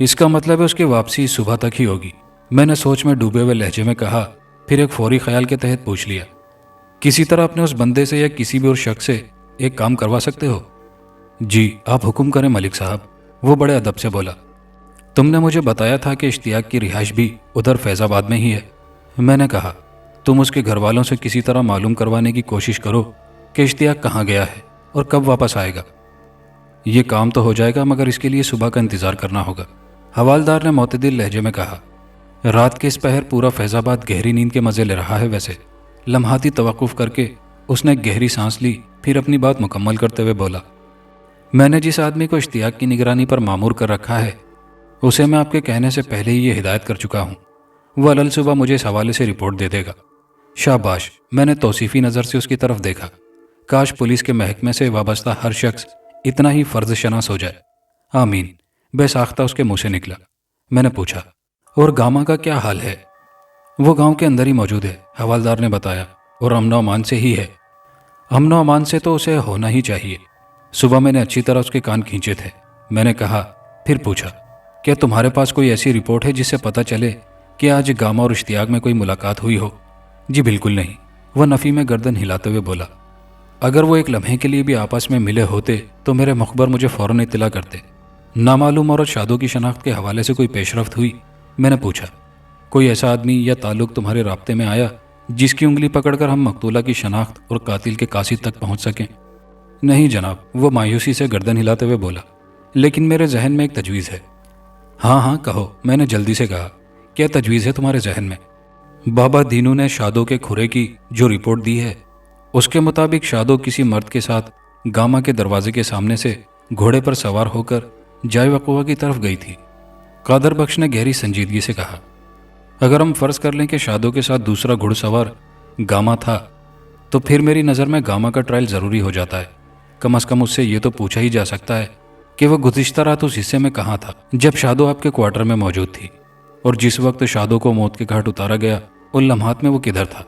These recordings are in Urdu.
اس کا مطلب ہے اس کی واپسی صبح تک ہی ہوگی، میں نے سوچ میں ڈوبے ہوئے لہجے میں کہا، پھر ایک فوری خیال کے تحت پوچھ لیا، کسی طرح اپنے اس بندے سے یا کسی بھی اور شخص سے ایک کام کروا سکتے ہو؟ جی آپ حکم کریں ملک صاحب، وہ بڑے ادب سے بولا۔ تم نے مجھے بتایا تھا کہ اشتیاق کی رہائش بھی ادھر فیض آباد میں ہی ہے، میں نے کہا۔ تم اس کے گھر والوں سے کسی طرح معلوم کروانے کی کوشش کرو کہ اشتیاق کہاں گیا ہے اور کب واپس آئے گا۔ یہ کام تو ہو جائے گا مگر اس کے لیے صبح کا انتظار کرنا ہوگا، حوالدار نے معتدل لہجے میں کہا۔ رات کے اس پہر پورا فیض آباد گہری نیند کے مزے لے رہا ہے ویسے۔ لمحاتی توقف کر کے اس نے گہری سانس لی، پھر اپنی بات مکمل کرتے ہوئے بولا، میں نے جس آدمی کو اشتیاق کی نگرانی پر مامور کر رکھا ہے اسے میں آپ کے کہنے سے پہلے ہی یہ ہدایت کر چکا ہوں، وہ علل صبح مجھے اس حوالے سے رپورٹ دے دے گا۔ شاباش، میں نے توصیفی نظر سے اس کی طرف دیکھا۔ کاش پولیس کے محکمے سے وابستہ ہر شخص اتنا ہی فرض شناس ہو جائے، آمین، بے ساختہ اس کے منہ سے نکلا۔ میں نے پوچھا، اور گاما کا کیا حال ہے؟ وہ گاؤں کے اندر ہی موجود ہے، حوالدار نے بتایا، اور امن و امان سے ہی ہے۔ امن و امان سے تو اسے ہونا ہی چاہیے، صبح میں نے اچھی طرح اس کے کان کھینچے تھے۔ میں نے کہا، پھر پوچھا، کیا تمہارے پاس کوئی ایسی رپورٹ ہے جس سے پتہ چلے کہ آج گاما اور اشتیاق میں کوئی ملاقات ہوئی ہو؟ جی بالکل نہیں، وہ نفی میں گردن ہلاتے ہوئے بولا۔ اگر وہ ایک لمحے کے لیے بھی آپس میں ملے ہوتے تو میرے مخبر مجھے فوراً اطلاع کرتے۔ نامعلوم عورت شادو کی شناخت کے حوالے سے کوئی پیش رفت ہوئی؟ میں نے پوچھا۔ کوئی ایسا آدمی یا تعلق تمہارے رابطے میں آیا جس کی انگلی پکڑ کر ہم مقتولہ کی شناخت اور قاتل کے قاصد تک پہنچ سکیں؟ نہیں جناب، وہ مایوسی سے گردن ہلاتے ہوئے بولا، لیکن میرے ذہن میں ایک تجویز ہے۔ ہاں ہاں کہو، میں نے جلدی سے کہا، کیا تجویز ہے تمہارے ذہن میں؟ بابا دینو نے شادو کے کھرے کی جو رپورٹ دی ہے اس کے مطابق شادو کسی مرد کے ساتھ گاما کے دروازے کے سامنے سے گھوڑے پر سوار ہو کر جائے وقوع کی طرف گئی تھی۔ قادر بخش نے گہری سنجیدگی سے کہا، اگر ہم فرض کر لیں کہ شادو کے ساتھ دوسرا گھڑ سوار گاما تھا تو پھر میری نظر میں گاما کا ٹرائل ضروری ہو جاتا ہے۔ کم از کم اس سے یہ تو پوچھا ہی جا سکتا ہے کہ وہ گزشتہ رات اس حصے میں کہاں تھا جب شادو آپ کے کوارٹر میں موجود تھی، اور جس وقت شادو کو موت کے گھاٹ اتارا گیا ان لمحات میں وہ کدھر تھا۔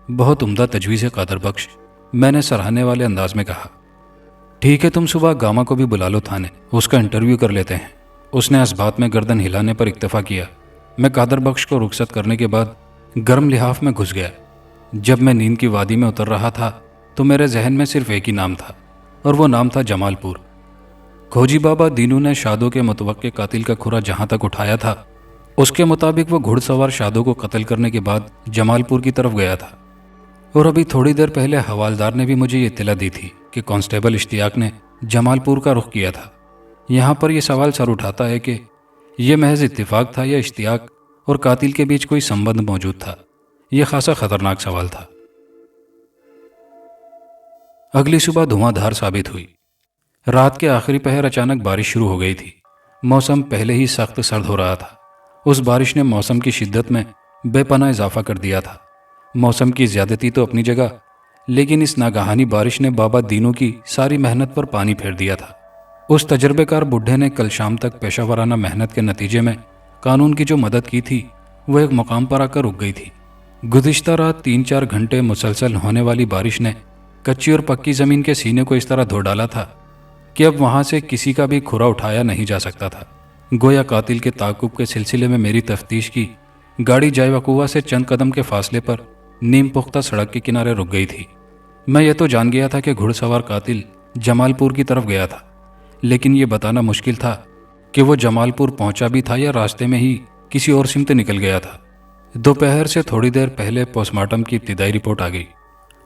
بہت عمدہ تجویز ہے قادر بخش، میں نے سراہنے والے انداز میں کہا۔ ٹھیک ہے، تم صبح گاما کو بھی بلا لو تھانے، اس کا انٹرویو کر لیتے ہیں۔ اس نے اس بات میں گردن ہلانے پر اکتفا کیا۔ میں قادر بخش کو رخصت کرنے کے بعد گرم لحاف میں گھس گیا۔ جب میں نیند کی وادی میں اتر رہا تھا تو میرے ذہن میں صرف ایک ہی نام تھا، اور وہ نام تھا جمال پور۔ کھوجی بابا دینو نے شادو کے متوقع قاتل کا کھرا جہاں تک اٹھایا تھا اس کے مطابق وہ گھڑ سوار شادو کو قتل کرنے کے بعد جمال پور کی طرف گیا تھا، اور ابھی تھوڑی دیر پہلے حوالدار نے بھی مجھے یہ اطلاع دی تھی کہ کانسٹیبل اشتیاق نے جمال پور کا رخ کیا تھا۔ یہاں پر یہ سوال سر اٹھاتا ہے کہ یہ محض اتفاق تھا یا اشتیاق اور قاتل کے بیچ کوئی سمبند موجود تھا؟ یہ خاصا خطرناک سوال تھا۔ اگلی صبح دھواں دھار ثابت ہوئی۔ رات کے آخری پہر اچانک بارش شروع ہو گئی تھی۔ موسم پہلے ہی سخت سرد ہو رہا تھا، اس بارش نے موسم کی شدت میں بے پناہ اضافہ کر دیا تھا۔ موسم کی زیادتی تو اپنی جگہ، لیکن اس ناگہانی بارش نے بابا دینو کی ساری محنت پر پانی پھیر دیا تھا۔ اس تجربے کار بڈھے نے کل شام تک پیشہ ورانہ محنت کے نتیجے میں قانون کی جو مدد کی تھی وہ ایک مقام پر آ کر رک گئی تھی۔ گزشتہ رات 3-4 گھنٹے مسلسل ہونے والی بارش نے کچی اور پکی زمین کے سینے کو اس طرح دھو ڈالا تھا کہ اب وہاں سے کسی کا بھی کھرا اٹھایا نہیں جا سکتا تھا۔ گویا قاتل کے تعاقب کے سلسلے میں میری تفتیش کی گاڑی جائے وقوع سے چند قدم کے فاصلے پر نیم پختہ سڑک کے کنارے رک گئی تھی۔ میں یہ تو جان گیا تھا کہ گھڑ سوار قاتل جمال پور کی طرف گیا تھا، لیکن یہ بتانا مشکل تھا کہ وہ جمال پور پہنچا بھی تھا یا راستے میں ہی کسی اور سمت نکل گیا تھا۔ دوپہر سے تھوڑی دیر پہلے پوسٹ مارٹم کی ابتدائی رپورٹ آ گئی۔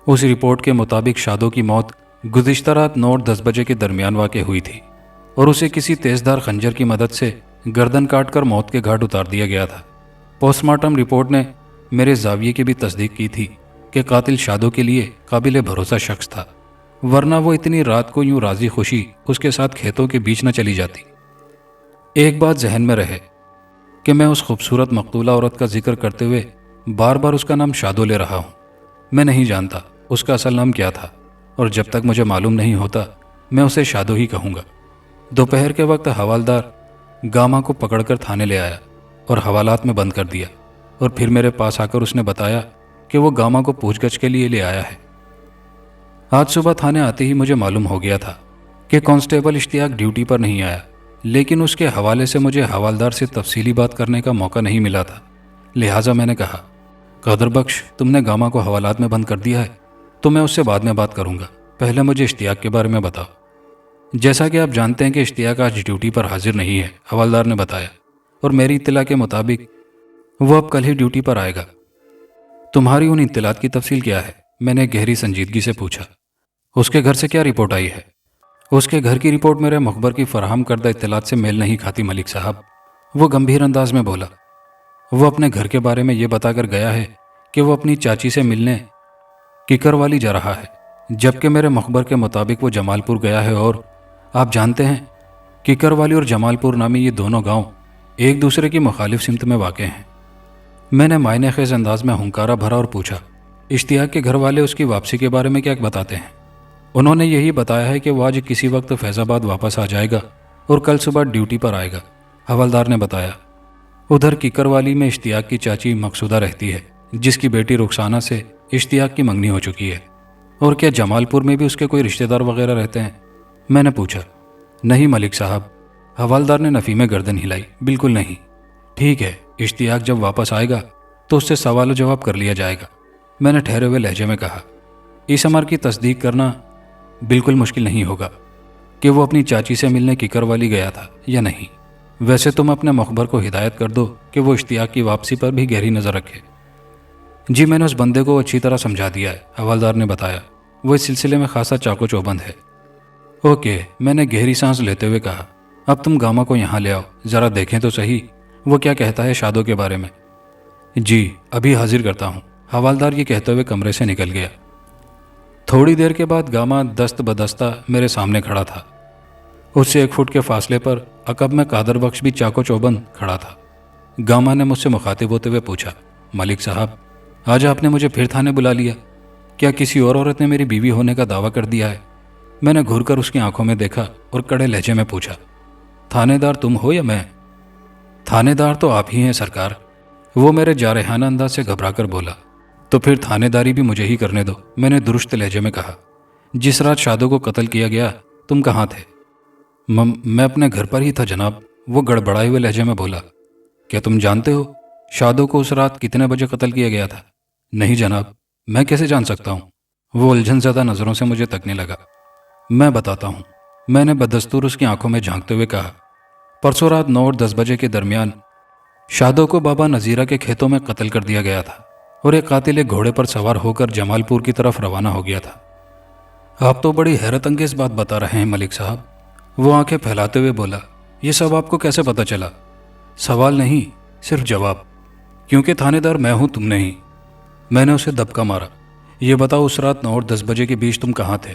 اس رپورٹ کے مطابق شادو کی موت گزشتہ رات 9 اور 10 بجے کے درمیان واقع ہوئی تھی، اور اسے کسی تیزدھار خنجر کی مدد سے گردن کاٹ کر موت کے گھاٹ اتار دیا گیا تھا۔ پوسٹ مارٹم رپورٹ نے میرے زاویے کی بھی تصدیق کی تھی کہ قاتل شادو کے لیے قابل بھروسہ شخص تھا، ورنہ وہ اتنی رات کو یوں راضی خوشی اس کے ساتھ کھیتوں کے بیچ نہ چلی جاتی۔ ایک بات ذہن میں رہے کہ میں اس خوبصورت مقتولہ عورت کا ذکر کرتے ہوئے بار بار اس کا نام شادو لے رہا ہوں۔ میں نہیں جانتا اس کا اصل نام کیا تھا، اور جب تک مجھے معلوم نہیں ہوتا میں اسے شادو ہی کہوں گا۔ دوپہر کے وقت حوالدار گاما کو پکڑ کر تھانے لے آیا اور حوالات میں بند کر دیا، اور پھر میرے پاس آ کر اس نے بتایا کہ وہ گاما کو پوچھ گچھ کے لیے لے آیا ہے۔ آج صبح تھانے آتے ہی مجھے معلوم ہو گیا تھا کہ کانسٹیبل اشتیاق ڈیوٹی پر نہیں آیا، لیکن اس کے حوالے سے مجھے حوالدار سے تفصیلی بات کرنے کا موقع نہیں ملا تھا، لہٰذا میں نے کہا، قدر بخش، تم نے گاما کو حوالات میں بند کر دیا ہے تو میں اس سے بعد میں بات کروں گا، پہلے مجھے اشتیاق کے بارے میں بتاؤ۔ جیسا کہ آپ جانتے ہیں کہ اشتیاق آج ڈیوٹی پر حاضر نہیں ہے، حوالدار نے بتایا، اور میری اطلاع کے مطابق وہ اب کل ہی ڈیوٹی پر آئے گا۔ تمہاری ان اطلاعات کی تفصیل کیا ہے؟ میں نے گہری سنجیدگی سے پوچھا۔ اس کے گھر سے کیا رپورٹ آئی ہے؟ اس کے گھر کی رپورٹ میرے مخبر کی فراہم کردہ اطلاعات سے میل نہیں کھاتی ملک صاحب، وہ گمبھیر انداز میں بولا۔ وہ اپنے گھر کے بارے میں یہ بتا کر گیا ہے کہ وہ اپنی چاچی سے ملنے ککر والی جا رہا ہے، جبکہ میرے مخبر کے مطابق وہ جمال پور گیا ہے، اور آپ جانتے ہیں ککر والی اور جمال پور نامی یہ دونوں گاؤں ایک دوسرے کی مخالف سمت میں واقع ہیں۔ میں نے معنی خیز انداز میں ہنکارا بھرا اور پوچھا، اشتیاق کے گھر والے اس کی واپسی کے بارے میں کیا بتاتے ہیں؟ انہوں نے یہی بتایا ہے کہ وہ آج کسی وقت فیض آباد واپس آ جائے گا اور کل صبح ڈیوٹی پر آئے گا، حوالدار نے بتایا۔ ادھر ککر والی میں اشتیاق کی چاچی مقصودہ رہتی ہے، جس کی بیٹی رخسانہ سے اشتیاق کی منگنی ہو چکی ہے۔ اور کیا جمال پور میں بھی اس کے کوئی رشتہ دار وغیرہ رہتے ہیں؟ میں نے پوچھا۔ نہیں ملک صاحب، حوالدار نے نفی میں گردن ہلائی، بالکل نہیں۔ ٹھیک ہے، اشتیاق جب واپس آئے گا تو اس سے سوال و جواب کر لیا جائے گا، میں نے ٹھہرے ہوئے لہجے میں کہا۔ اس امر کی تصدیق کرنا بالکل مشکل نہیں ہوگا کہ وہ اپنی چاچی سے ملنے ککر والی گیا تھا یا نہیں۔ ویسے تم اپنے مخبر کو ہدایت کر دو کہ وہ اشتیاق کی واپسی پر بھی گہری نظر رکھے۔ جی میں نے اس بندے کو اچھی طرح سمجھا دیا ہے، حوالدار نے بتایا، وہ اس سلسلے میں خاصا چاقو چوبند ہے۔ اوکے، میں نے گہری سانس لیتے ہوئے کہا، اب تم گاما کو یہاں لے آؤ، ذرا دیکھیں تو صحیح وہ کیا کہتا ہے شادو کے بارے میں۔ جی ابھی حاضر کرتا ہوں، حوالدار یہ کہتے ہوئے کمرے سے نکل گیا۔ تھوڑی دیر کے بعد گاما دست بدستہ میرے سامنے کھڑا تھا۔ اس سے 1 فٹ کے فاصلے پر عقب میں قادر بخش بھی چاقو چوبند کھڑا تھا۔ گاما نے مجھ سے مخاطب ہوتے ہوئے پوچھا، ملک صاحب، آج آپ نے مجھے پھر تھانے بلا لیا، کیا کسی اور عورت نے میری بیوی ہونے کا دعویٰ کر دیا ہے؟ میں نے گھور کر اس کی آنکھوں میں دیکھا اور کڑے لہجے میں پوچھا، تھانے دار تم ہو یا میں؟ تھانے دار تو آپ ہی ہیں سرکار، وہ میرے جارحانہ انداز سے گھبرا کر بولا۔ تو پھر تھانے داری بھی مجھے ہی کرنے دو، میں نے درست لہجے میں کہا۔ جس رات شادو کو قتل کیا گیا تم کہاں تھے؟ میں اپنے گھر پر ہی تھا جناب، وہ گڑبڑائے ہوئے لہجے میں بولا۔ کیا تم جانتے ہو شادو کو اس رات کتنے بجے قتل کیا گیا تھا؟ نہیں جناب، میں کیسے جان سکتا ہوں؟ وہ الجھن زدہ نظروں سے مجھے تکنے لگا۔ میں بتاتا ہوں، میں نے بدستور اس کی آنکھوں میں جھانکتے ہوئے کہا۔ پرسوں رات 9 اور 10 بجے کے درمیان شادو کو بابا نذیرہ کے کھیتوں میں قتل کر دیا گیا تھا، اور ایک قاتل ایک گھوڑے پر سوار ہو کر جمال پور کی طرف روانہ ہو گیا تھا۔ آپ تو بڑی حیرت انگیز بات بتا رہے ہیں ملک صاحب، وہ آنکھیں پھیلاتے ہوئے بولا۔ یہ سب آپ کو کیسے پتہ چلا؟ سوال نہیں، صرف جواب، کیونکہ تھانے دار میں ہوں، تم نہیں۔ میں نے اسے دبکا مارا۔ یہ بتاؤ اس رات 9 اور 10 بجے کے بیچ تم کہاں تھے؟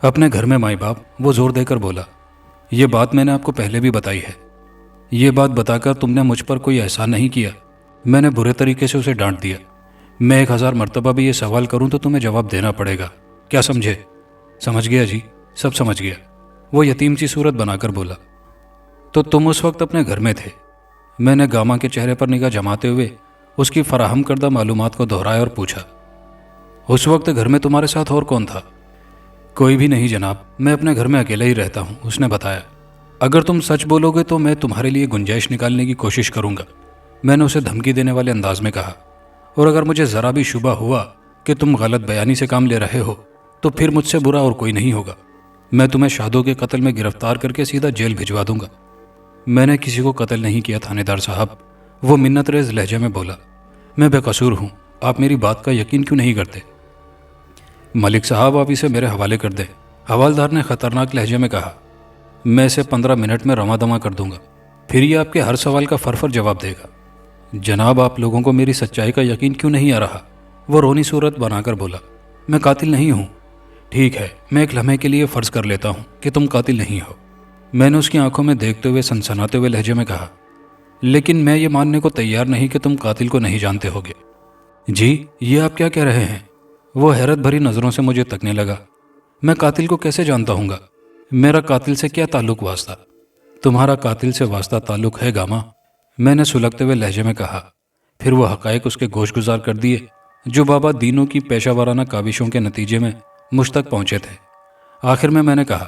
اپنے گھر میں مائی باپ، وہ زور دے کر بولا۔ یہ بات میں نے آپ کو پہلے بھی بتائی ہے۔ یہ بات بتا کر تم نے مجھ پر کوئی احسان نہیں کیا، میں نے برے طریقے سے اسے ڈانٹ دیا۔ میں 1000 مرتبہ بھی یہ سوال کروں تو تمہیں جواب دینا پڑے گا، کیا سمجھے؟ سمجھ گیا جی، سب سمجھ گیا، وہ یتیم سی صورت بنا کر بولا۔ تو تم اس وقت اپنے گھر میں تھے؟ میں نے گاما کے چہرے پر نگاہ جماتے ہوئے اس کی فراہم کردہ معلومات کو دہرایا اور پوچھا، اس وقت گھر میں تمہارے ساتھ اور کون تھا؟ کوئی بھی نہیں جناب، میں اپنے گھر میں اکیلا ہی رہتا ہوں، اس نے بتایا۔ اگر تم سچ بولو گے تو میں تمہارے لیے گنجائش نکالنے کی کوشش کروں گا، میں نے اسے دھمکی دینے والے انداز میں کہا۔ اور اگر مجھے ذرا بھی شبہ ہوا کہ تم غلط بیانی سے کام لے رہے ہو تو پھر مجھ سے برا اور کوئی نہیں ہوگا، میں تمہیں شادو کے قتل میں گرفتار کر کے سیدھا جیل بھجوا دوں گا۔ میں نے کسی کو قتل نہیں کیا تھانے دار صاحب، وہ منت ریز لہجے میں بولا۔ میں بے قصور ہوں، آپ میری بات کا یقین کیوں نہیں کرتے؟ ملک صاحب آپ اسے میرے حوالے کر دیں، حوالدار نے خطرناک لہجے میں کہا۔ میں اسے 15 منٹ میں رواں دواں کر دوں گا، پھر یہ آپ کے ہر سوال کا فرفر جواب دے گا۔ جناب آپ لوگوں کو میری سچائی کا یقین کیوں نہیں آ رہا؟ وہ رونی صورت بنا کر بولا۔ میں قاتل نہیں ہوں۔ ٹھیک ہے، میں ایک لمحے کے لیے فرض کر لیتا ہوں کہ تم قاتل نہیں ہو، میں نے اس کی آنکھوں میں دیکھتے ہوئے سنسناتے ہوئے لہجے میں کہا، لیکن میں یہ ماننے کو تیار نہیں کہ تم قاتل کو نہیں جانتے ہوگے۔ جی یہ آپ کیا کہہ رہے ہیں؟ وہ حیرت بھری نظروں سے مجھے تکنے لگا۔ میں قاتل کو کیسے جانتا ہوں گا؟ میرا قاتل سے کیا تعلق واسطہ؟ تمہارا قاتل سے واسطہ تعلق ہے گاما، میں نے سلگتے ہوئے لہجے میں کہا۔ پھر وہ حقائق اس کے گوش گزار کر دیے جو بابا دینوں کی پیشہ ورانہ کاوشوں کے نتیجے میں مجھ تک پہنچے تھے۔ آخر میں نے کہا،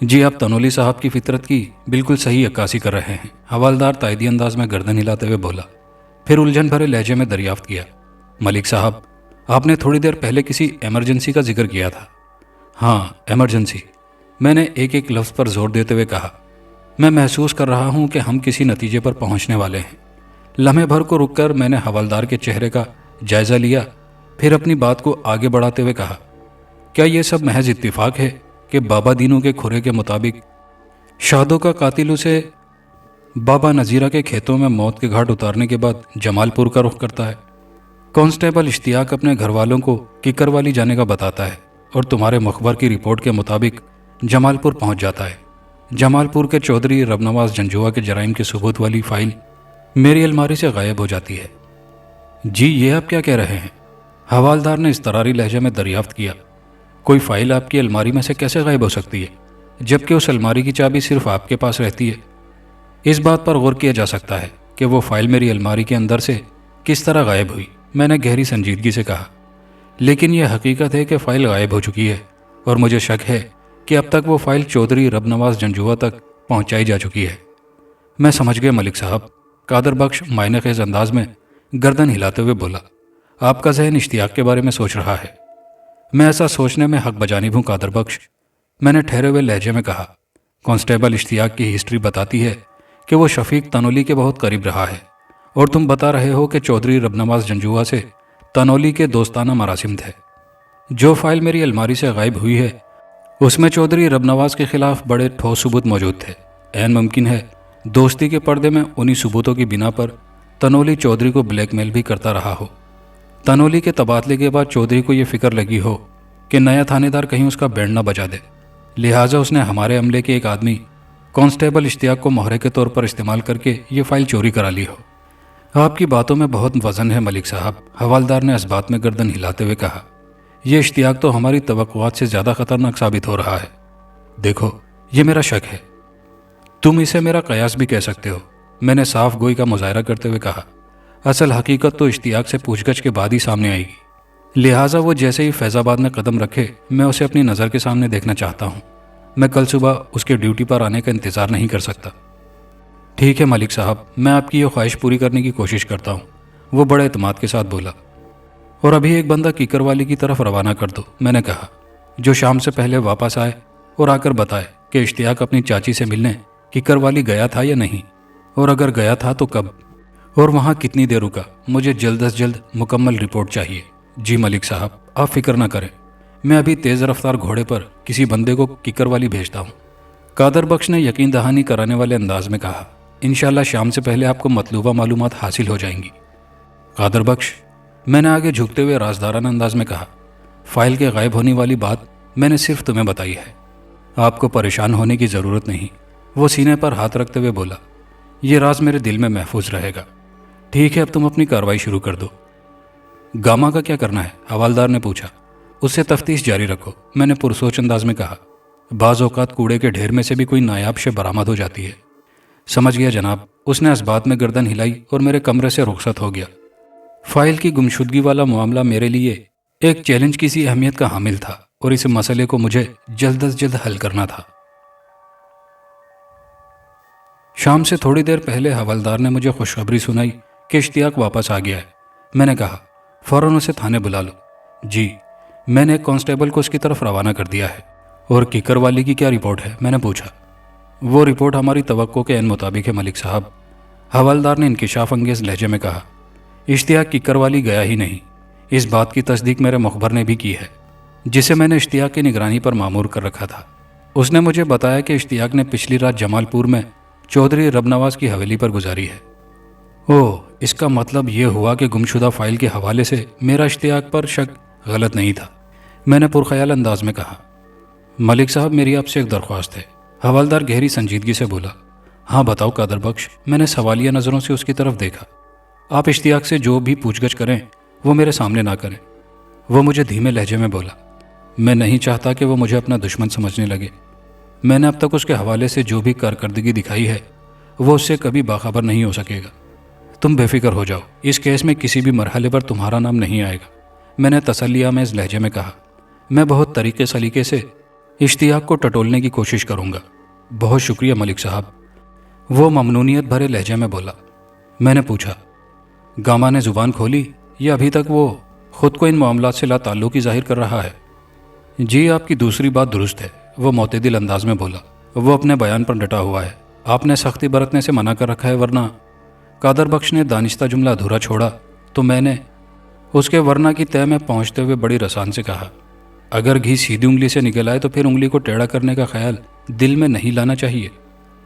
جی آپ تنولی صاحب کی فطرت کی بالکل صحیح عکاسی کر رہے ہیں، حوالدار تائیدی انداز میں گردن ہلاتے ہوئے بولا، پھر الجھن بھرے لہجے میں دریافت کیا، ملک صاحب آپ نے تھوڑی دیر پہلے کسی ایمرجنسی کا ذکر کیا تھا۔ ہاں ایمرجنسی، میں نے ایک ایک لفظ پر زور دیتے ہوئے کہا، میں محسوس کر رہا ہوں کہ ہم کسی نتیجے پر پہنچنے والے ہیں۔ لمحے بھر کو رک کر میں نے حوالدار کے چہرے کا جائزہ لیا، پھر اپنی بات کو آگے بڑھاتے ہوئے کہا، کیا یہ سب محض اتفاق ہے کہ بابا دینوں کے کھرے کے مطابق شادوں کا قاتل اسے بابا نذیرہ کے کھیتوں میں موت کے گھاٹ اتارنے کے بعد جمال پور کا رخ کرتا ہے؟ کانسٹیبل اشتیاق اپنے گھر والوں کو ککر والی جانے کا بتاتا ہے اور تمہارے مخبر کی رپورٹ کے مطابق جمال پور پہنچ جاتا ہے۔ جمال پور کے چودھری رب نواز جنجوعہ کے جرائم کے ثبوت والی فائل میری الماری سے غائب ہو جاتی ہے۔ جی یہ آپ کیا کہہ رہے ہیں؟ حوالدار نے اضطراری لہجے میں دریافت کیا، کوئی فائل آپ کی الماری میں سے کیسے غائب ہو سکتی ہے جبکہ اس الماری کی چابی صرف آپ کے پاس رہتی ہے؟ اس بات پر غور کیا جا سکتا ہے کہ وہ فائل میری الماری کے اندر سے کس طرح غائب ہوئی، میں نے گہری سنجیدگی سے کہا، لیکن یہ حقیقت ہے کہ فائل غائب ہو چکی ہے اور مجھے شک ہے کہ اب تک وہ فائل چودھری رب نواز جنجوعہ تک پہنچائی جا چکی ہے۔ میں سمجھ گیا ملک صاحب، قادر بخش معنی خیز انداز میں گردن ہلاتے ہوئے بولا، آپ کا ذہن اشتیاق کے بارے میں سوچ رہا ہے۔ میں ایسا سوچنے میں حق بجانب ہوں قادر بخش، میں نے ٹھہرے ہوئے لہجے میں کہا، کانسٹیبل اشتیاق کی ہسٹری بتاتی ہے کہ وہ شفیق تنولی کے بہت قریب رہا ہے، اور تم بتا رہے ہو کہ چودھری رب نواز جنجوعہ سے تنولی کے دوستانہ مراسم تھے۔ جو فائل میری الماری سے غائب ہوئی ہے اس میں چودھری رب نواز کے خلاف بڑے ٹھوس ثبوت موجود تھے۔ عین ممکن ہے دوستی کے پردے میں انہی ثبوتوں کی بنا پر تنولی چودھری کو بلیک میل بھی کرتا رہا ہو۔ تنولی کے تبادلے کے بعد چودھری کو یہ فکر لگی ہو کہ نیا تھانے دار کہیں اس کا بینڈ نہ بجا دے، لہٰذا اس نے ہمارے عملے کے ایک آدمی کانسٹیبل اشتیاق کو مہرے کے طور پر استعمال کر کے یہ فائل چوری کرا لی ہو۔ آپ کی باتوں میں بہت وزن ہے ملک صاحب، حوالدار نے اس بات میں گردن ہلاتے ہوئے کہا، یہ اشتیاق تو ہماری توقعات سے زیادہ خطرناک ثابت ہو رہا ہے۔ دیکھو یہ میرا شک ہے، تم اسے میرا قیاس بھی کہہ سکتے ہو، میں نے صاف گوئی کا مظاہرہ کرتے ہوئے کہا، اصل حقیقت تو اشتیاق سے پوچھ گچھ کے بعد ہی سامنے آئے گی، لہٰذا وہ جیسے ہی فیض آباد میں قدم رکھے میں اسے اپنی نظر کے سامنے دیکھنا چاہتا ہوں۔ میں کل صبح اس کے ڈیوٹی پر آنے کا انتظار نہیں کر سکتا۔ ٹھیک ہے ملک صاحب، میں آپ کی یہ خواہش پوری کرنے کی کوشش کرتا ہوں، وہ بڑے اعتماد کے ساتھ بولا، اور ابھی ایک بندہ کیکر والی کی طرف روانہ کر دو، میں نے کہا، جو شام سے پہلے واپس آئے اور آ کر بتائے کہ اشتیاق اپنی چاچی سے ملنے کیکر والی گیا تھا یا نہیں، اور اگر گیا تھا تو کب، اور وہاں کتنی دیر رکا۔ مجھے جلد از جلد مکمل رپورٹ چاہیے۔ جی ملک صاحب آپ فکر نہ کریں، میں ابھی تیز رفتار گھوڑے پر کسی بندے کو کیکر والی بھیجتا ہوں۔ قادر بخش نے یقین دہانی کرانے والے انداز میں کہا، انشاءاللہ شام سے پہلے آپ کو مطلوبہ معلومات حاصل ہو جائیں گی۔ قادر بخش، میں نے آگے جھکتے ہوئے رازدارانہ انداز میں کہا، فائل کے غائب ہونے والی بات میں نے صرف تمہیں بتائی ہے، آپ کو پریشان ہونے کی ضرورت نہیں۔ وہ سینے پر ہاتھ رکھتے ہوئے بولا، یہ راز میرے دل میں محفوظ رہے گا۔ ٹھیک ہے اب تم اپنی کارروائی شروع کر دو۔ گاما کا کیا کرنا ہے؟ حوالدار نے پوچھا۔ اس سے تفتیش جاری رکھو، میں نے پرسوچ انداز میں کہا، بعض اوقات کوڑے کے ڈھیر میں سے بھی کوئی نایاب شے برآمد ہو جاتی ہے۔ سمجھ گیا جناب، اس نے اس بات میں گردن ہلائی اور میرے کمرے سے رخصت ہو گیا۔ فائل کی گمشدگی والا معاملہ میرے لیے ایک چیلنج کی سی اہمیت کا حامل تھا اور اس مسئلے کو مجھے جلد از جلد حل کرنا تھا۔ شام سے تھوڑی دیر پہلے حوالدار نے مجھے خوشخبری سنائی کہ اشتیاق واپس آ گیا ہے۔ میں نے کہا، فوراً اسے تھانے بلا لو۔ جی، میں نے ایک کانسٹیبل کو اس کی طرف روانہ کر دیا ہے۔ اور کیکر والی کی کیا رپورٹ ہے؟ میں نے پوچھا۔ وہ رپورٹ ہماری توقع کے عین مطابق ہے ملک صاحب، حوالدار نے انکشاف انگیز لہجے میں کہا، اشتیاق کیکر والی گیا ہی نہیں، اس بات کی تصدیق میرے مخبر نے بھی کی ہے، جسے میں نے اشتیاق کی نگرانی پر مامور کر رکھا تھا۔ اس نے مجھے بتایا کہ اشتیاق نے پچھلی رات جمال پور میں چودھری رب نواز کی حویلی پر گزاری ہے۔ اوہ، اس کا مطلب یہ ہوا کہ گمشدہ فائل کے حوالے سے میرا اشتیاق پر شک غلط نہیں تھا، میں نے پرخیال انداز میں کہا۔ ملک صاحب میری آپ سے ایک درخواست ہے، حوالدار گہری سنجیدگی سے بولا۔ ہاں بتاؤ قادر بخش، میں نے سوالیہ نظروں سے اس کی طرف دیکھا۔ آپ اشتیاق سے جو بھی پوچھ گچھ کریں وہ میرے سامنے نہ کریں۔ وہ مجھے دھیمے لہجے میں بولا، میں نہیں چاہتا کہ وہ مجھے اپنا دشمن سمجھنے لگے۔ میں نے اب تک اس کے حوالے سے جو بھی کارکردگی دکھائی ہے وہ اس سے کبھی باخبر نہیں ہو سکے گا۔ تم بے فکر ہو جاؤ، اس کیس میں کسی بھی مرحلے پر تمہارا نام نہیں آئے گا، میں نے تسلی آمیز لہجے میں کہا۔ میں بہت طریقے سلیقے سے اشتیاق کو ٹٹولنے کی کوشش کروں گا۔ بہت شکریہ ملک صاحب، وہ ممنونیت بھرے لہجے میں بولا۔ میں نے پوچھا، گاما نے زبان کھولی یا ابھی تک وہ خود کو ان معاملات سے لا تعلقی ظاہر کر رہا ہے؟ جی آپ کی دوسری بات درست ہے، وہ معتدل انداز میں بولا۔ وہ اپنے بیان پر ڈٹا ہوا ہے، آپ نے سختی برتنے سے منع کر رکھا ہے، ورنہ قادر بخش نے دانستہ جملہ ادھورا چھوڑا تو میں نے اس کے ورنہ کی تہ میں پہنچتے ہوئے بڑی رسان سے کہا، اگر گھی سیدھی انگلی سے نکل آئے تو پھر انگلی کو ٹیڑھا کرنے کا خیال دل میں نہیں لانا چاہیے۔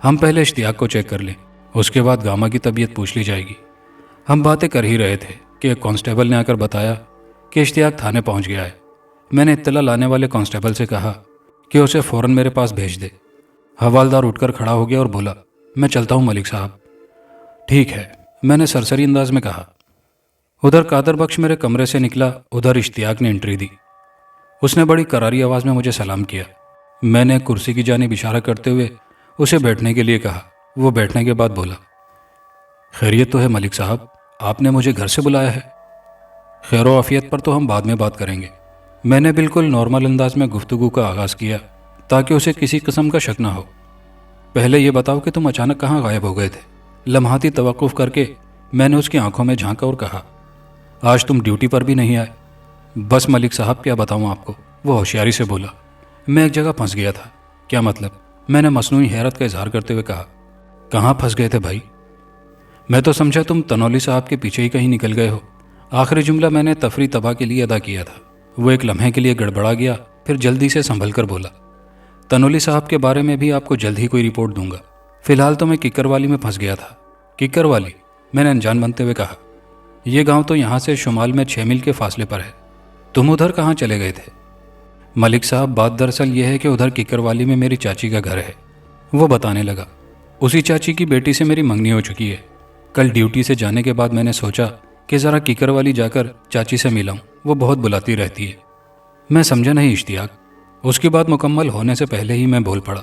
ہم پہلے اشتیاق کو چیک کر لیں، اس کے بعد گاما کی طبیعت پوچھ لی جائے گی۔ ہم باتیں کر ہی رہے تھے کہ ایک کانسٹیبل نے آ کر بتایا کہ اشتیاق تھانے پہنچ گیا ہے۔ میں نے اطلاع لانے والے کانسٹیبل سے کہا کہ اسے فوراً میرے پاس بھیج دے۔ حوالدار اٹھ کر کھڑا ہو گیا اور بولا، میں چلتا ہوں ملک صاحب۔ ٹھیک ہے، میں نے سرسری انداز میں کہا۔ ادھر قادر بخش میرے کمرے سے نکلا، ادھر اشتیاق نے انٹری دی۔ اس نے بڑی کراری آواز میں مجھے سلام کیا۔ میں نے کرسی کی جانب اشارہ کرتے ہوئے اسے بیٹھنے کے لیے کہا۔ وہ بیٹھنے کے بعد بولا، خیریت تو ہے ملک صاحب، آپ نے مجھے گھر سے بلایا ہے؟ خیر و عافیت پر تو ہم بعد میں بات کریں گے۔ میں نے بالکل نارمل انداز میں گفتگو کا آغاز کیا تاکہ اسے کسی قسم کا شک نہ ہو۔ پہلے یہ بتاؤ کہ تم اچانک کہاں غائب ہو گئے تھے؟ لمحاتی توقف کر کے میں نے اس کی آنکھوں میں جھانکا اور کہا، آج تم ڈیوٹی پر بھی نہیں آئے؟ بس ملک صاحب کیا بتاؤں آپ کو، وہ ہوشیاری سے بولا۔ میں ایک جگہ پھنس گیا تھا۔ کیا مطلب؟ میں نے مصنوعی حیرت کا اظہار کرتے ہوئے کہا۔ کہاں پھنس گئے تھے بھائی؟ میں تو سمجھا تم تنولی صاحب کے پیچھے ہی کہیں نکل گئے ہو۔ آخری جملہ میں نے تفریح تباہ کے لیے ادا کیا تھا۔ وہ ایک لمحے کے لیے گڑبڑا گیا، پھر جلدی سے سنبھل کر بولا، تنولی صاحب کے بارے میں بھی آپ کو جلد ہی کوئی رپورٹ دوں گا۔ فی الحال تو میں ککر والی میں پھنس گیا تھا۔ ککر والی؟ میں نے انجان بنتے ہوئے کہا، یہ گاؤں تو یہاں سے شمال میں 6 میل کے فاصلے پر ہے۔ تم ادھر کہاں چلے گئے تھے؟ ملک صاحب بات دراصل یہ ہے کہ ادھر ککر والی میں میری چاچی کا گھر ہے۔ وہ بتانے لگا، اسی چاچی کی بیٹی سے میری منگنی ہو چکی ہے۔ کل ڈیوٹی سے جانے کے بعد میں نے سوچا کہ ذرا ککر والی جا کر چاچی سے ملاؤں، وہ بہت بلاتی رہتی ہے۔ میں سمجھا نہیں اشتیاق۔ اس کی بات مکمل ہونے سے پہلے ہی میں بول پڑا،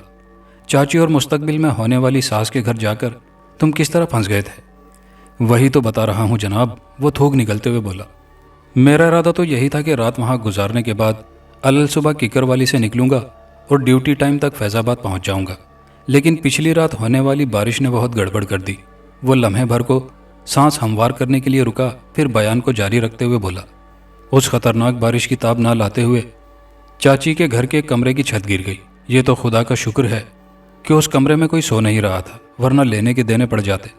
چاچی اور مستقبل میں ہونے والی ساس کے گھر جا کر تم کس طرح پھنس گئے تھے؟ وہی تو بتا رہا ہوں جناب، وہ تھوک نکلتے ہوئے بولا۔ میرا ارادہ تو یہی تھا کہ رات وہاں گزارنے کے بعد الل صبح ککر والی سے نکلوں گا اور ڈیوٹی ٹائم تک فیض آباد پہنچ جاؤں گا، لیکن پچھلی رات ہونے والی بارش نے بہت گڑبڑ کر دی۔ وہ لمحے بھر کو سانس ہموار کرنے کے لیے رکا، پھر بیان کو جاری رکھتے ہوئے بولا، اس خطرناک بارش کی تاب نہ لاتے ہوئے چاچی کے گھر کے کمرے کی چھت گر گئی۔ یہ تو خدا کا شکر ہے کہ اس کمرے میں کوئی سو نہیں رہا تھا، ورنہ لینے کے دینے پڑ جاتے۔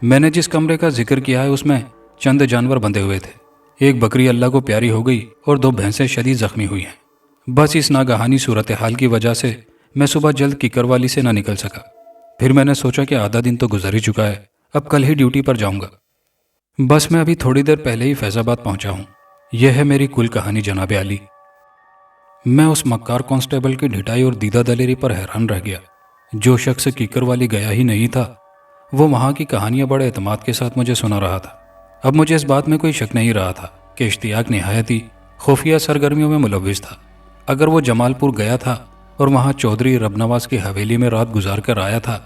میں نے جس کمرے کا ذکر کیا ہے اس میں چند جانور بندھے ہوئے تھے۔ ایک بکری اللہ کو پیاری ہو گئی اور 2 بھینسیں شدید زخمی ہوئی ہیں۔ بس اس ناگہانی صورتحال کی وجہ سے میں صبح جلد ککر والی سے نہ نکل سکا۔ پھر میں نے سوچا کہ آدھا دن تو گزر ہی چکا ہے، اب کل ہی ڈیوٹی پر جاؤں گا۔ بس میں ابھی تھوڑی دیر پہلے ہی فیض آباد پہنچا ہوں۔ یہ ہے میری کل کہانی جناب عالی۔ میں اس مکار کانسٹیبل کی ڈھٹائی اور دیدہ دلیری پر حیران رہ گیا۔ جو شخص ککر والی گیا ہی نہیں تھا، وہ وہاں کی کہانیاں بڑے اعتماد کے ساتھ مجھے سنا رہا تھا۔ اب مجھے اس بات میں کوئی شک نہیں رہا تھا کہ اشتیاق نہایت ہی خفیہ سرگرمیوں میں ملوث تھا۔ اگر وہ جمال پور گیا تھا اور وہاں چودھری رب نواز کی حویلی میں رات گزار کر آیا تھا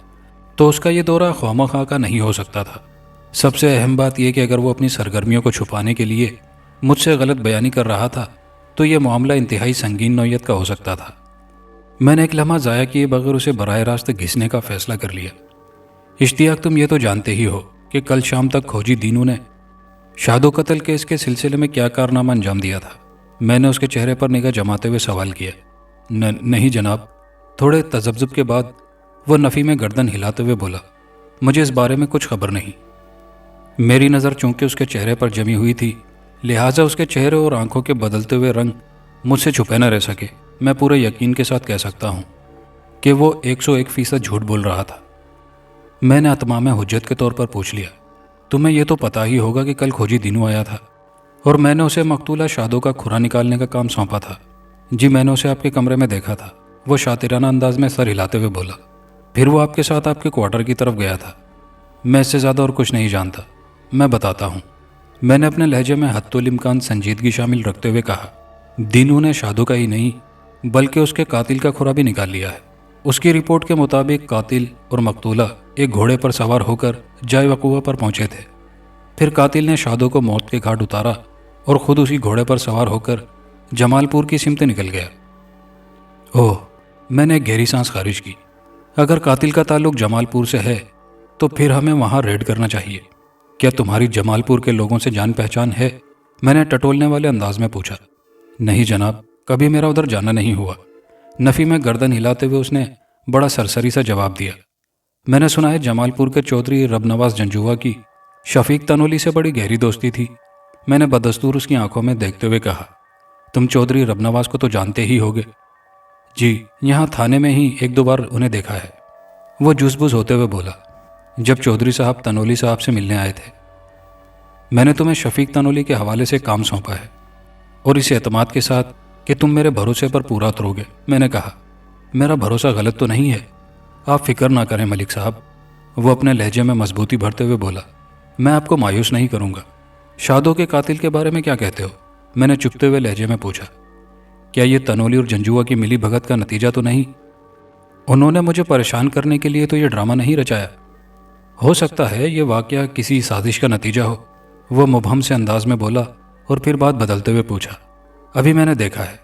تو اس کا یہ دورہ خواہ کا نہیں ہو سکتا تھا۔ سب سے اہم بات یہ کہ اگر وہ اپنی سرگرمیوں کو چھپانے کے لیے مجھ سے غلط بیانی کر رہا تھا تو یہ معاملہ انتہائی سنگین نوعیت کا ہو سکتا تھا۔ میں نے ایک لمحہ ضائع کیے بغیر اسے براہ راست گھسنے کا فیصلہ کر لیا۔ اشتیاق تم یہ تو جانتے ہی ہو کہ کل شام تک کھوجی دینو نے شادو قتل کیس کے سلسلے میں کیا کارنامہ انجام دیا تھا؟ میں نے اس کے چہرے پر نگاہ جماتے ہوئے سوال کیا۔ نہیں جناب۔ تھوڑے تذبذب کے بعد وہ نفی میں گردن ہلاتے ہوئے بولا، مجھے اس بارے میں کچھ خبر نہیں۔ میری نظر چونکہ اس کے چہرے پر جمی ہوئی تھی، لہٰذا اس کے چہرے اور آنکھوں کے بدلتے ہوئے رنگ مجھ سے چھپے نہ رہ سکے۔ میں پورے یقین کے ساتھ کہہ سکتا ہوں کہ وہ 101% جھوٹ بول رہا تھا۔ میں نے اتمام حجت کے طور پر پوچھ لیا، تمہیں یہ تو پتا ہی ہوگا کہ کل کھوجی دینو آیا تھا اور میں نے اسے مقتولہ شادو کا کھرا نکالنے کا کام سونپا تھا۔ جی میں نے اسے آپ کے کمرے میں دیکھا تھا، وہ شاطرانہ انداز میں سر ہلاتے ہوئے بولا۔ پھر وہ آپ کے ساتھ آپ کے کوارٹر کی طرف گیا تھا۔ میں اس سے زیادہ اور کچھ نہیں جانتا۔ میں بتاتا ہوں، میں نے اپنے لہجے میں حتی الامکان سنجیدگی شامل رکھتے ہوئے کہا، دینو نے شادو کا ہی نہیں بلکہ اس کے قاتل کا کھرا بھی نکال لیا ہے۔ اس کی رپورٹ کے مطابق قاتل اور مقتولہ ایک گھوڑے پر سوار ہو کر جائے وقوع پر پہنچے تھے۔ پھر قاتل نے شادو کو موت کے گھاٹ اتارا اور خود اسی گھوڑے پر سوار ہو کر جمال پور کی سمت نکل گیا۔ اوہ، میں نے ایک گہری سانس خارج کی۔ اگر قاتل کا تعلق جمال پور سے ہے تو پھر ہمیں وہاں ریڈ کرنا چاہیے۔ کیا تمہاری جمال پور کے لوگوں سے جان پہچان ہے؟ میں نے ٹٹولنے والے انداز میں پوچھا۔ نہیں جناب، کبھی میرا ادھر جانا نہیں ہوا۔ نفی میں گردن ہلاتے ہوئے اس نے بڑا سرسری سا جواب دیا۔ میں نے سنا ہے جمال پور کے چودھری رب نواز جنجوعہ کی شفیق تنولی سے بڑی گہری دوستی تھی۔ میں نے بدستور اس کی آنکھوں میں دیکھتے ہوئے کہا، تم چودھری رب نواز کو تو جانتے ہی ہوگے؟ جی، یہاں تھانے میں ہی ایک دو بار انہیں دیکھا ہے، وہ جوس بوس ہوتے ہوئے بولا، جب چودھری صاحب تنولی صاحب سے ملنے آئے تھے۔ میں نے تمہیں شفیق تنولی کے حوالے سے کام سونپا ہے اور اس اعتماد کے ساتھ کہ تم میرے بھروسے پر پورا اترو گے۔ میں نے کہا، میرا بھروسہ غلط تو نہیں ہے؟ آپ فکر نہ کریں ملک صاحب، وہ اپنے لہجے میں مضبوطی بھرتے ہوئے بولا، میں آپ کو مایوس نہیں کروں گا۔ شادوں کے قاتل کے بارے میں کیا کہتے ہو؟ میں نے چپتے ہوئے لہجے میں پوچھا۔ کیا یہ تنولی اور جنجوعہ کی ملی بھگت کا نتیجہ تو نہیں؟ انہوں نے مجھے پریشان کرنے کے لیے تو یہ ڈرامہ نہیں رچایا؟ ہو سکتا ہے یہ واقعہ کسی سازش کا نتیجہ ہو، وہ مبہم سے انداز میں بولا اور پھر بات بدلتے ہوئے پوچھا، ابھی میں نے دیکھا ہے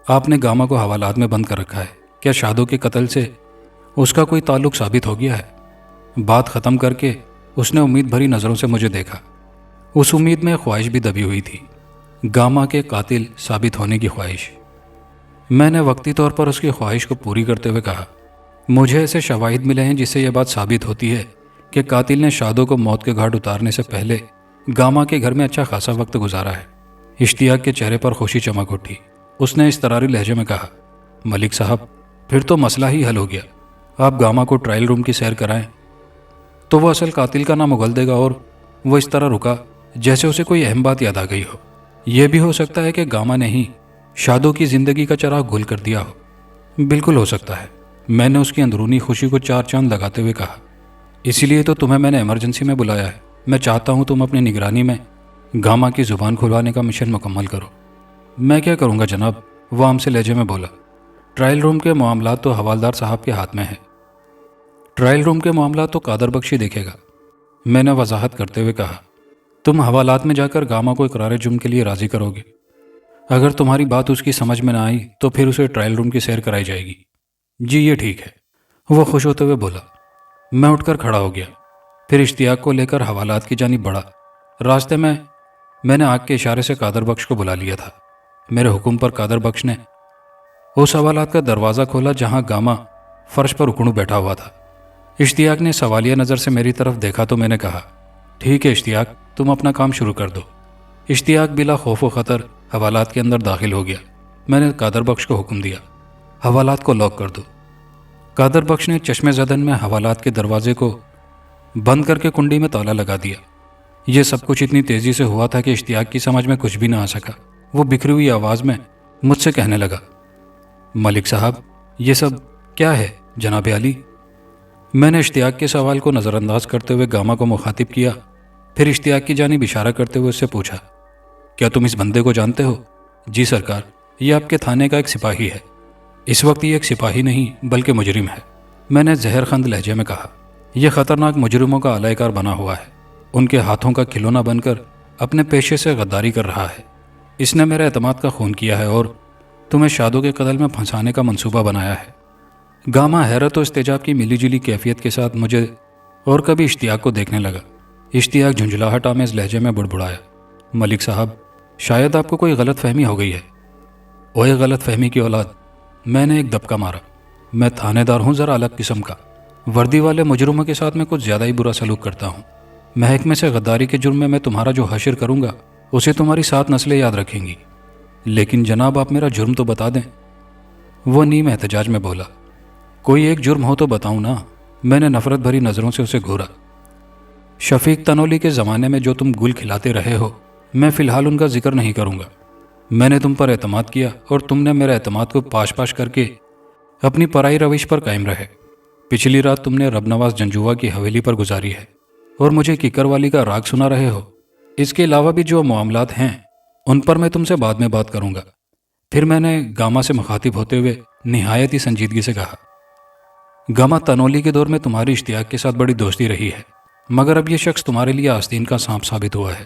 آپ نے گاما کو حوالات میں بند کر رکھا ہے، کیا شادوں کے قتل سے اس کا کوئی تعلق ثابت ہو گیا ہے؟ بات ختم کر کے اس نے امید بھری نظروں سے مجھے دیکھا۔ اس امید میں خواہش بھی دبی ہوئی تھی، گاما کے قاتل ثابت ہونے کی خواہش۔ میں نے وقتی طور پر اس کی خواہش کو پوری کرتے ہوئے کہا، مجھے ایسے شواہد ملے ہیں جس سے یہ بات ثابت ہوتی ہے کہ قاتل نے شادوں کو موت کے گھاٹ اتارنے سے پہلے گاما کے گھر میں اچھا خاصا وقت گزارا ہے۔ اشتیاق کے چہرے پر خوشی چمک اٹھی۔ اس نے اضطراری لہجے میں کہا، ملک صاحب پھر تو مسئلہ ہی حل ہو گیا، آپ گاما کو ٹرائل روم کی سیر کرائیں تو وہ اصل قاتل کا نام اگل دے گا۔ اور وہ اس طرح رکا جیسے اسے کوئی اہم بات یاد آ گئی ہو۔ یہ بھی ہو سکتا ہے کہ گاما نے ہی شادوں کی زندگی کا چراغ گل کر دیا ہو۔ بالکل ہو سکتا ہے، میں نے اس کی اندرونی خوشی کو چار چاند لگاتے ہوئے کہا، اسی لیے تو تمہیں میں نے ایمرجنسی میں بلایا ہے۔ میں چاہتا ہوں تم اپنی نگرانی میں گاما کی زبان کھلوانے کا مشن مکمل کرو۔ میں کیا کروں گا جناب، وہ عام سے لہجے میں بولا، ٹرائل روم کے معاملات تو حوالدار صاحب کے ہاتھ میں ہیں۔ ٹرائل روم کے معاملات تو قادر بخشی دیکھے گا۔ میں نے وضاحت کرتے ہوئے کہا، تم حوالات میں جا کر گاما کو اقرار جرم کے لیے راضی کرو گے۔ اگر تمہاری بات اس کی سمجھ میں نہ آئی تو پھر اسے ٹرائل روم کی سیر کرائی جائے گی۔ جی یہ ٹھیک ہے، وہ خوش ہوتے ہوئے بولا۔ میں اٹھ کر کھڑا ہو گیا، پھر اشتیاق کو لے کر حوالات کی جانب بڑھا۔ راستے میں نے آنکھ کے اشارے سے قادر بخش کو بلا لیا تھا۔ میرے حکم پر قادر بخش نے اس حوالات کا دروازہ کھولا جہاں گاما فرش پر اکڑوں بیٹھا ہوا تھا۔ اشتیاق نے سوالیہ نظر سے میری طرف دیکھا تو میں نے کہا، ٹھیک ہے اشتیاق، تم اپنا کام شروع کر دو۔ اشتیاق بلا خوف و خطر حوالات کے اندر داخل ہو گیا۔ میں نے قادر بخش کو حکم دیا، حوالات کو لاک کر دو۔ قادر بخش نے چشم زدن میں حوالات کے دروازے کو بند کر کے کنڈی میں تالا لگا دیا۔ یہ سب کچھ اتنی تیزی سے ہوا تھا کہ اشتیاق کی سمجھ میں کچھ بھی نہ آ سکا۔ وہ بکھری ہوئی آواز میں مجھ سے کہنے لگا، ملک صاحب یہ سب کیا ہے جناب عالی؟ میں نے اشتیاق کے سوال کو نظر انداز کرتے ہوئے گاما کو مخاطب کیا، پھر اشتیاق کی جانب اشارہ کرتے ہوئے اس سے پوچھا، کیا تم اس بندے کو جانتے ہو؟ جی سرکار، یہ آپ کے تھانے کا ایک سپاہی ہے۔ اس وقت یہ ایک سپاہی نہیں بلکہ مجرم ہے، میں نے زہر خند لہجے میں کہا۔ یہ خطرناک مجرموں کا اعلی کار بنا ہوا ہے، ان کے ہاتھوں کا کھلونا بن کر اپنے پیشے سے غداری کر رہا ہے۔ اس نے میرے اعتماد کا خون کیا ہے اور تمہیں شادوں کے قتل میں پھنسانے کا منصوبہ بنایا ہے۔ گاما حیرت و استعجاب کی ملی جلی کیفیت کے ساتھ مجھے اور کبھی اشتیاق کو دیکھنے لگا۔ اشتیاق جھنجھلاہٹ آمیز لہجے میں بڑبڑایا، ملک صاحب شاید آپ کو کوئی غلط فہمی ہو گئی ہے۔ اوے غلط فہمی کی اولاد، میں نے ایک دبکا مارا، میں تھانے دار ہوں ذرا الگ قسم کا۔ وردی والے مجرموں کے ساتھ میں کچھ زیادہ ہی برا سلوک کرتا ہوں۔ محکمے سے غداری کے جرم میں تمہارا جو حشر کروں گا اسے تمہاری 7 نسلیں یاد رکھیں گی۔ لیکن جناب آپ میرا جرم تو بتا دیں، وہ نیم احتجاج میں بولا۔ کوئی ایک جرم ہو تو بتاؤں نا، میں نے نفرت بھری نظروں سے اسے گھورا۔ شفیق تنولی کے زمانے میں جو تم گل کھلاتے رہے ہو، میں فی الحال ان کا ذکر نہیں کروں گا۔ میں نے تم پر اعتماد کیا اور تم نے میرے اعتماد کو پاش پاش کر کے اپنی پرائی روش پر قائم رہے۔ پچھلی رات تم نے رب نواز جنجوعہ کی حویلی پر گزاری ہے اور مجھے کیکر والی کا راگ سنا رہے ہو۔ اس کے علاوہ بھی جو معاملات ہیں ان پر میں تم سے بعد میں بات کروں گا۔ پھر میں نے گاما سے مخاطب ہوتے ہوئے نہایت ہی سنجیدگی سے کہا، گاما تنولی کے دور میں تمہاری اشتیاق کے ساتھ بڑی دوستی رہی ہے، مگر اب یہ شخص تمہارے لیے آستین کا سانپ ثابت ہوا ہے۔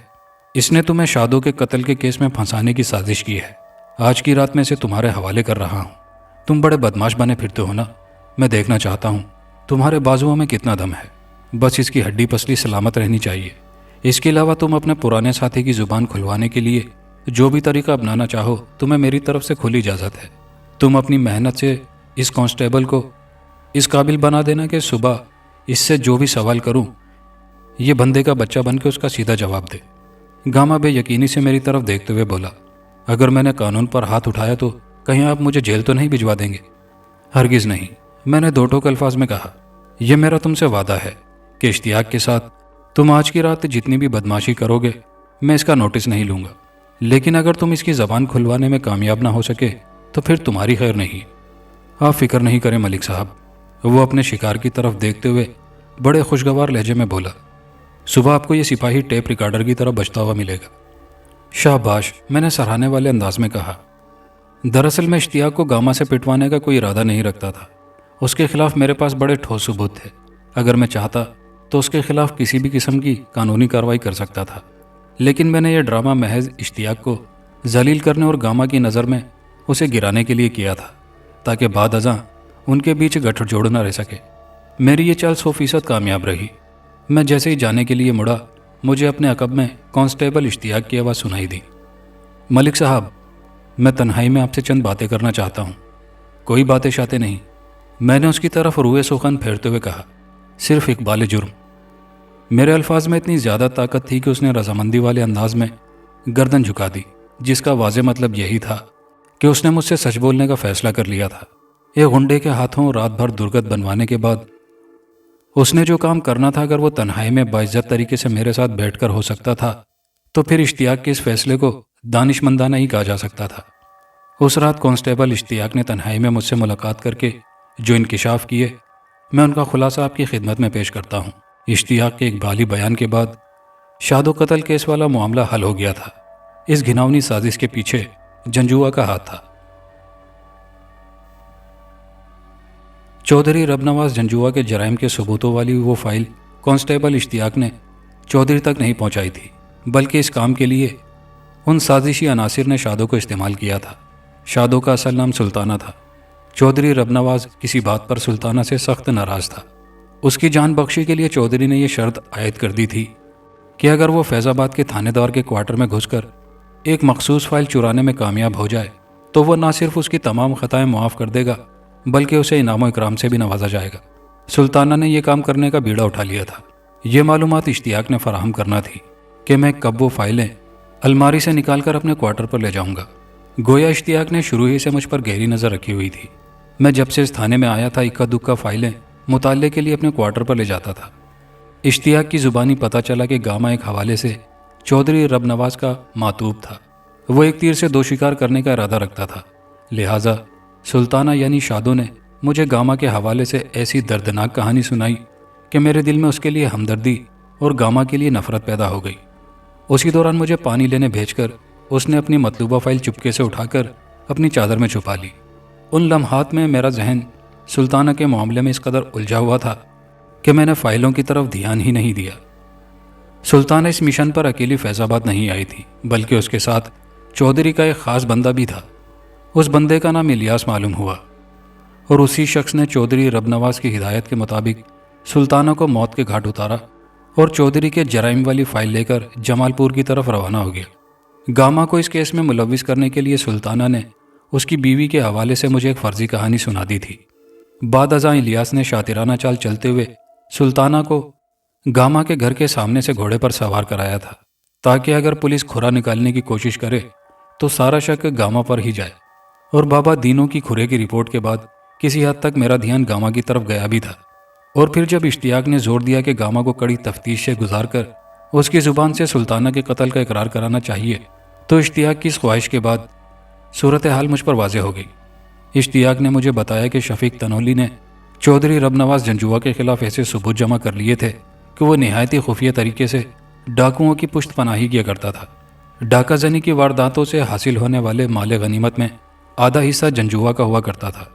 اس نے تمہیں شادوں کے قتل کے کیس میں پھنسانے کی سازش کی ہے۔ آج کی رات میں اسے تمہارے حوالے کر رہا ہوں۔ تم بڑے بدماش بنے پھرتے ہو نا، میں دیکھنا چاہتا ہوں تمہارے بازوؤں میں کتنا دم ہے، بس اس کی ہڈی پسلی سلامت رہنی چاہیے۔ اس کے علاوہ تم اپنے پرانے ساتھی کی زبان کھلوانے کے لیے جو بھی طریقہ اپنانا چاہو تمہیں میری طرف سے کھلی اجازت ہے۔ تم اپنی محنت سے اس کانسٹیبل کو اس قابل بنا دینا کہ صبح اس سے جو بھی سوال کروں یہ بندے کا بچہ بن کے اس کا سیدھا جواب دے۔ گاما بے یقینی سے میری طرف دیکھتے ہوئے بولا، اگر میں نے قانون پر ہاتھ اٹھایا تو کہیں آپ مجھے جیل تو نہیں بھجوا دیں گے؟ ہرگز نہیں، میں نے دو ٹوک الفاظ میں کہا۔ یہ میرا تم سے وعدہ ہے کہ اشتیاق کے ساتھ تم آج کی رات جتنی بھی بدماشی کرو گے میں اس کا نوٹس نہیں لوں گا، لیکن اگر تم اس کی زبان کھلوانے میں کامیاب نہ ہو سکے تو پھر تمہاری خیر نہیں۔ آپ فکر نہیں کریں ملک صاحب، وہ اپنے شکار کی طرف دیکھتے ہوئے بڑے خوشگوار لہجے میں بولا، صبح آپ کو یہ سپاہی ٹیپ ریکارڈر کی طرح بجتا ہوا ملے گا۔ شاباش، میں نے سراہنے والے انداز میں کہا۔ دراصل میں اشتیاق کو گاما سے پٹوانے کا کوئی ارادہ نہیں رکھتا تھا، اس کے خلاف میرے پاس بڑے ٹھوس ثبوت تھے۔ اگر میں چاہتا تو اس کے خلاف کسی بھی قسم کی قانونی کارروائی کر سکتا تھا، لیکن میں نے یہ ڈرامہ محض اشتیاق کو ذلیل کرنے اور گاما کی نظر میں اسے گرانے کے لیے کیا تھا، تاکہ بعد ازاں ان کے بیچ گٹھ جوڑ نہ رہ سکے۔ میری یہ چال 100% کامیاب رہی۔ میں جیسے ہی جانے کے لیے مڑا مجھے اپنے عقب میں کانسٹیبل اشتیاق کی آواز سنائی دی، ملک صاحب، میں تنہائی میں آپ سے چند باتیں کرنا چاہتا ہوں۔ کوئی باتیں شاتیں نہیں، میں نے اس کی طرف روئے سخن پھیرتے ہوئے کہا، صرف اقبال جرم۔ میرے الفاظ میں اتنی زیادہ طاقت تھی کہ اس نے رضامندی والے انداز میں گردن جھکا دی، جس کا واضح مطلب یہی تھا کہ اس نے مجھ سے سچ بولنے کا فیصلہ کر لیا تھا۔ ایک غنڈے کے ہاتھوں رات بھر درگت بنوانے کے بعد اس نے جو کام کرنا تھا، اگر وہ تنہائی میں باعزت طریقے سے میرے ساتھ بیٹھ کر ہو سکتا تھا تو پھر اشتیاق کے اس فیصلے کو دانش مندانہ ہی کہا جا سکتا تھا۔ اس رات کانسٹیبل اشتیاق نے تنہائی میں مجھ سے ملاقات کر کے جو انکشاف کیے، میں ان کا خلاصہ آپ کی خدمت میں پیش کرتا ہوں۔ اشتیاق کے اقبالی بیان کے بعد شاد و قتل کیس والا معاملہ حل ہو گیا تھا۔ اس گھناؤنی سازش کے پیچھے جنجوا کا ہاتھ تھا۔ چودھری رب نواز جنجوا کے جرائم کے ثبوتوں والی وہ فائل کانسٹیبل اشتیاق نے چودھری تک نہیں پہنچائی تھی، بلکہ اس کام کے لیے ان سازشی عناصر نے شادو کو استعمال کیا تھا۔ شادو کا اصل نام سلطانہ تھا۔ چودھری رب نواز کسی بات پر سلطانہ سے سخت ناراض تھا۔ اس کی جان بخشی کے لیے چودھری نے یہ شرط عائد کر دی تھی کہ اگر وہ فیض آباد کے تھانے دار کے کوارٹر میں گھس کر ایک مخصوص فائل چرانے میں کامیاب ہو جائے تو وہ نہ صرف اس کی تمام خطائیں معاف کر دے گا بلکہ اسے انعام و اکرام سے بھی نوازا جائے گا۔ سلطانہ نے یہ کام کرنے کا بیڑا اٹھا لیا تھا۔ یہ معلومات اشتیاق نے فراہم کرنا تھی کہ میں کب وہ فائلیں الماری سے نکال کر اپنے کوارٹر پر لے جاؤں گا۔ گویا اشتیاق نے شروع ہی سے مجھ پر گہری نظر رکھی ہوئی تھی۔ میں جب سے اس تھانے میں آیا تھا اکا دکا فائلیں مطالعے کے لیے اپنے کوارٹر پر لے جاتا تھا۔ اشتیاق کی زبانی پتہ چلا کہ گاما ایک حوالے سے چودھری رب نواز کا ماتوب تھا۔ وہ ایک تیر سے دو شکار کرنے کا ارادہ رکھتا تھا، لہٰذا سلطانہ یعنی شادو نے مجھے گاما کے حوالے سے ایسی دردناک کہانی سنائی کہ میرے دل میں اس کے لیے ہمدردی اور گاما کے لیے نفرت پیدا ہو گئی۔ اسی دوران مجھے پانی لینے بھیج کر اس نے اپنی مطلوبہ فائل چپکے سے اٹھا کر اپنی چادر میں چھپا لی۔ ان لمحات میں میرا ذہن سلطانہ کے معاملے میں اس قدر الجھا ہوا تھا کہ میں نے فائلوں کی طرف دھیان ہی نہیں دیا۔ سلطانہ اس مشن پر اکیلی فیض آباد نہیں آئی تھی، بلکہ اس کے ساتھ چودھری کا ایک خاص بندہ بھی تھا۔ اس بندے کا نام الیاس معلوم ہوا، اور اسی شخص نے چودھری رب نواز کی ہدایت کے مطابق سلطانہ کو موت کے گھاٹ اتارا اور چودھری کے جرائم والی فائل لے کر جمال پور کی طرف روانہ ہو گیا۔ گاما کو اس کیس میں ملوث کرنے کے لیے سلطانہ نے اس کی بیوی کے حوالے سے مجھے ایک فرضی کہانی سنا دی تھی۔ بعد ازاں الیاس نے شاطرانہ چال چلتے ہوئے سلطانہ کو گاما کے گھر کے سامنے سے گھوڑے پر سوار کرایا تھا، تاکہ اگر پولیس کھرا نکالنے کی کوشش کرے تو سارا شک گاما پر ہی جائے۔ اور بابا دینوں کی کھرے کی رپورٹ کے بعد کسی حد تک میرا دھیان گاما کی طرف گیا بھی تھا۔ اور پھر جب اشتیاق نے زور دیا کہ گاما کو کڑی تفتیش سے گزار کر اس کی زبان سے سلطانہ کے قتل کا اقرار کرانا چاہیے، تو اشتیاق کی اس خواہش کے بعد صورتحال مجھ پر واضح ہو گئی۔ اشتیاق نے مجھے بتایا کہ شفیق تنولی نے چودھری رب نواز جنجوا کے خلاف ایسے ثبوت جمع کر لیے تھے کہ وہ نہایت ہی خفیہ طریقے سے ڈاکوؤں کی پشت پناہی کیا کرتا تھا۔ ڈاکہ زنی کی وارداتوں سے حاصل ہونے والے مال غنیمت میں آدھا حصہ جنجوا کا ہوا کرتا تھا۔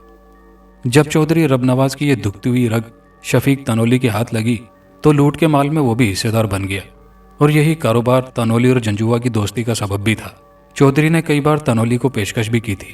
جب چودھری رب نواز کی یہ دکھتی ہوئی رگ شفیق تنولی کے ہاتھ لگی تو لوٹ کے مال میں وہ بھی حصے دار بن گیا، اور یہی کاروبار تنولی اور جنجوا کی دوستی کا سبب بھی تھا۔ چودھری نے کئی بار تنولی کو پیشکش بھی کی تھی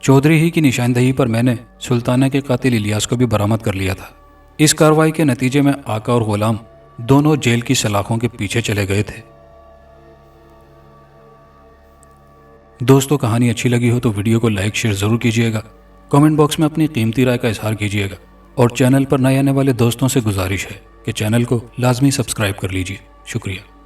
چودھری ہی کی نشاندہی پر میں نے سلطانہ کے قاتل الیاس کو بھی برآمد کر لیا تھا۔ اس کارروائی کے نتیجے میں آقا اور غلام دونوں جیل کی سلاخوں کے پیچھے چلے گئے تھے۔ دوستو، کہانی اچھی لگی ہو تو ویڈیو کو لائک شیئر ضرور کیجیے گا، کامنٹ باکس میں اپنی قیمتی رائے کا اظہار کیجیے گا، اور چینل پر نئے آنے والے دوستوں سے گزارش ہے کہ چینل کو لازمی سبسکرائب کر لیجیے۔ شکریہ۔